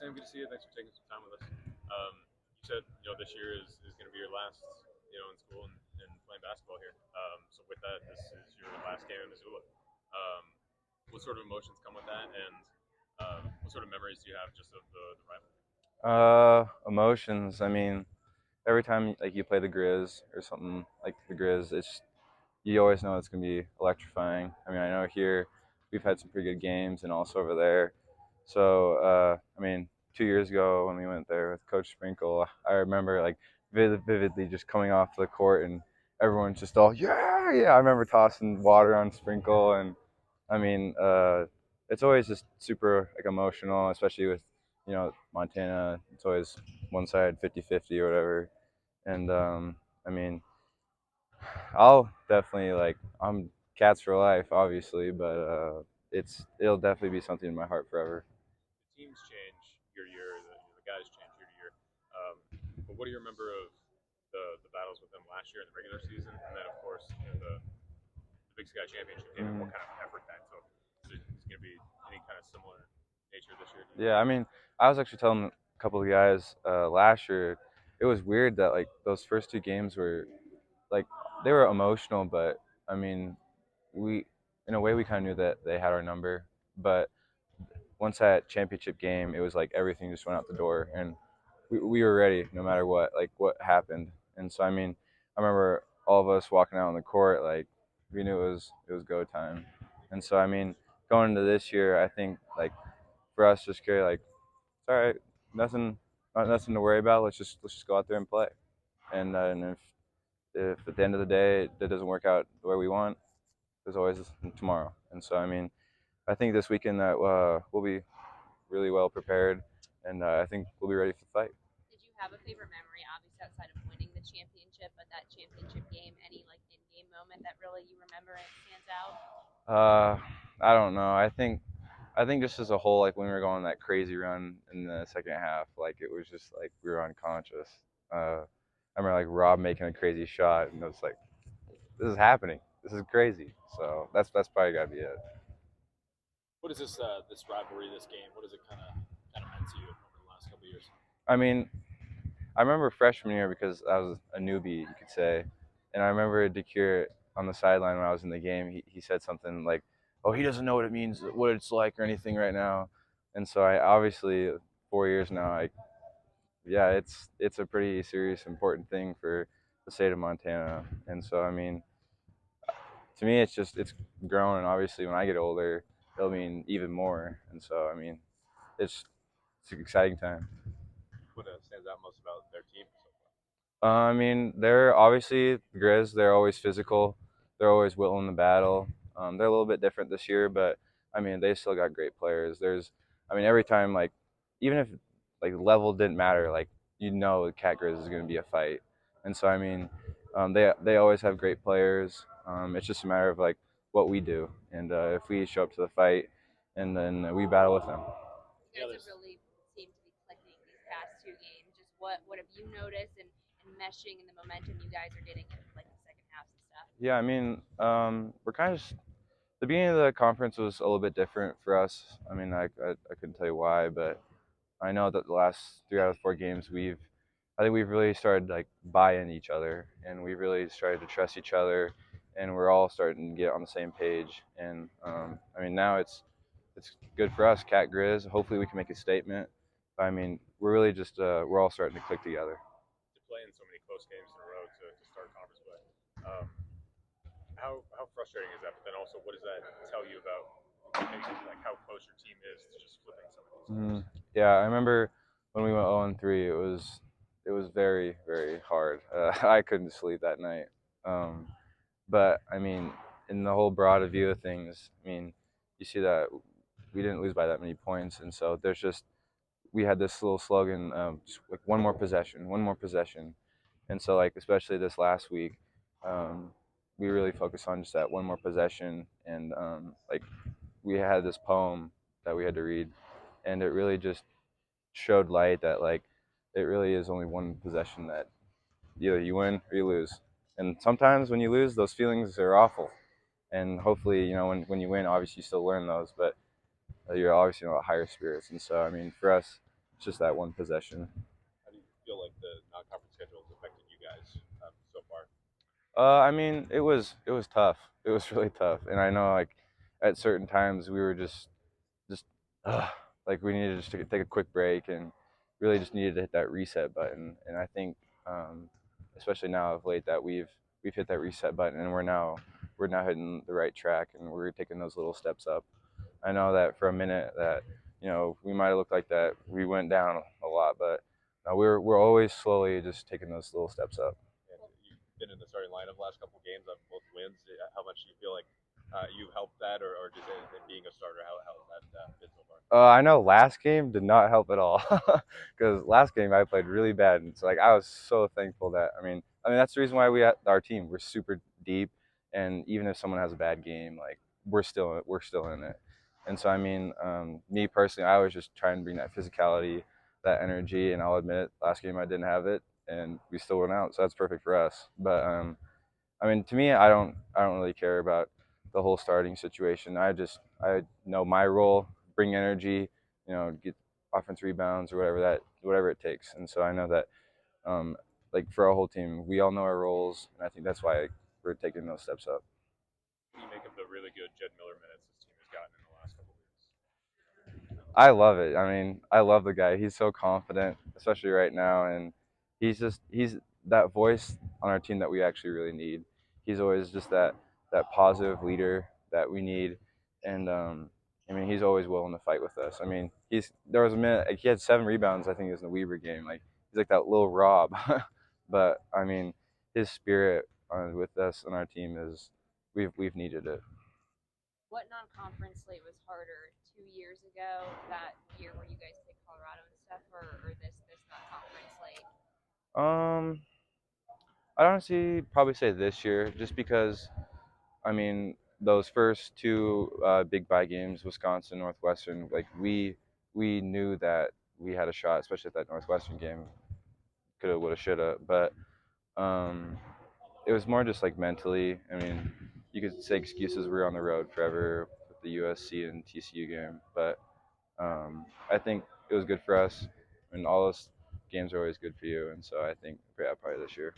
Sam, good to see you. Thanks for taking some time with us. You said this year is going to be your last in school and playing basketball here. So with that, this is your last game in Missoula. Um, what sort of emotions come with that, and what sort of memories do you have just of the rivalry? Emotions. I mean, every time like you play the Grizz or something like the Grizz, it's you always know it's gonna be electrifying. I mean, I know here we've had some pretty good games, and also over there. So, I mean, 2 years ago when we went there with Coach Sprinkle, I remember like vividly just coming off the court and everyone's just all yeah, yeah. I remember tossing water on Sprinkle, and I mean, it's always just super like emotional, especially with Montana. It's always one side 50-50 or whatever. And I mean, I'll definitely like I'm cats for life, obviously, but it'll definitely be something in my heart forever. The teams change year to year. The guys change year to year. But what do you remember of the battles with them last year in the regular season, and then of course the Big Sky Championship game, and Mm. what kind of effort that took? Is it going to be any kind of similar nature this year? Yeah, I mean, I was actually telling a couple of guys last year, it was weird that like those first two games were like they were emotional, but I mean, we in a way we kind of knew that they had our number, but once that championship game, it was like everything just went out the door, and we were ready no matter what, like what happened. And so I mean, I remember all of us walking out on the court, like we knew it was go time. And so I mean, going into this year, I think like for us, just carry like it's all right, nothing, not nothing to worry about. Let's just go out there and play. And if at the end of the day it doesn't work out the way we want, there's always tomorrow. And so I mean, I think this weekend that we'll be really well prepared, and I think we'll be ready for the fight. Did you have a favorite memory, obviously outside of winning the championship, but that championship game, any like in-game moment that really you remember and stands out? Uh, I don't know. I think just as a whole, like when we were going that crazy run in the second half, like it was just like we were unconscious. I remember like Rob making a crazy shot, and it was like, this is happening. This is crazy. So that's probably gotta be it. What is this rivalry, this game? What has it kind of meant to you over the last couple of years? I mean, I remember freshman year because I was a newbie, you could say, and I remember DeCure on the sideline when I was in the game. He said something like, "Oh, he doesn't know what it means, what it's like, or anything right now." And so I obviously 4 years now. Yeah, it's a pretty serious, important thing for the state of Montana. And so I mean, to me, it's grown, and obviously when I get older, it'll mean even more. And so I mean, it's an exciting time. What stands out most about their team so far? I mean, they're obviously Grizz. They're always physical. They're always willing to battle. They're a little bit different this year, but I mean, they still got great players. I mean, every time like, even if like level didn't matter, like Cat Grizz is going to be a fight. And so I mean, they always have great players. It's just a matter of like what we do, and if we show up to the fight, and then we battle with them. You guys have really seemed to be clicking these past two games. Just what have you noticed and meshing and the momentum you guys are getting in like the second halves and stuff? Yeah, I mean, we're kind of the beginning of the conference was a little bit different for us. I mean, I couldn't tell you why, but I know that the last 3 out of 4 games I think we've really started like buying each other, and we really started to trust each other, and we're all starting to get on the same page. And I mean, now it's good for us, Cat Grizz. Hopefully, we can make a statement. I mean, we're really just we're all starting to click together. To play in so many close games in a row to start conference play. Um, how frustrating is that? But then also, what does that tell you about maybe like how close your team is to just flipping some of these hmm games? Yeah, I remember when we went 0-3. It was very very hard. I couldn't sleep that night. Um, but I mean, in the whole broad view of things, I mean, you see that we didn't lose by that many points, and so there's just we had this little slogan, just like one more possession, and so like especially this last week, um, we really focused on just that one more possession, and like we had this poem that we had to read, and it really just showed light that like it really is only one possession that either you win or you lose. And sometimes when you lose, those feelings are awful. And hopefully, when you win, obviously you still learn those, but you're obviously higher spirits. And so, I mean, for us, It's just that one possession. How do you feel like the non-conference schedule has affected you guys so far? I mean, it was tough. It was really tough, and I know like at certain times we were just like we needed just to take a quick break and really just needed to hit that reset button. And I think, especially now of late, that we've hit that reset button and we're now hitting the right track and we're taking those little steps up. I know that for a minute that we might have looked like that we went down a lot, but no, we're always slowly just taking those little steps up. And you've been in the starting lineup the last couple of games on both wins. How much do you feel like you've helped that, or just in being a starter, how has that been so far? I know last game did not help at all because last game I played really bad, and so like I was so thankful that I mean that's the reason why our team we're super deep, and even if someone has a bad game, like we're still in it. And so I mean, me personally, I was just trying to bring that physicality, that energy, and I'll admit it, last game I didn't have it, and we still went out, so that's perfect for us. But I mean, to me, I don't really care about the whole starting situation. I know my role, bring energy, get offense rebounds or whatever it takes. And so I know that like for our whole team, we all know our roles, and I think that's why we're taking those steps up. What do you make of the really good Jed Miller minutes this team has gotten in the last couple of weeks? I love it. I mean, I love the guy. He's so confident, especially right now, and he's that voice on our team that we actually really need. He's always just that positive leader that we need, and I mean, he's always willing to fight with us. I mean, there was a minute like, he had 7 rebounds. I think it was in the Weaver game. Like he's like that little Rob, but I mean, his spirit with us on our team is we've needed it. What non-conference slate was harder 2 years ago? That year where you guys played Colorado and stuff, or this non-conference slate? Um, I'd honestly probably say this year, just because I mean those first two big bye games, Wisconsin, Northwestern, like we knew that we had a shot, especially at that Northwestern game, coulda, woulda, shoulda. But um, it was more just like mentally. I mean, you could say excuses. We were on the road forever with the USC and TCU game, but I think it was good for us, and all those games are always good for you. And so I think, yeah, probably this year.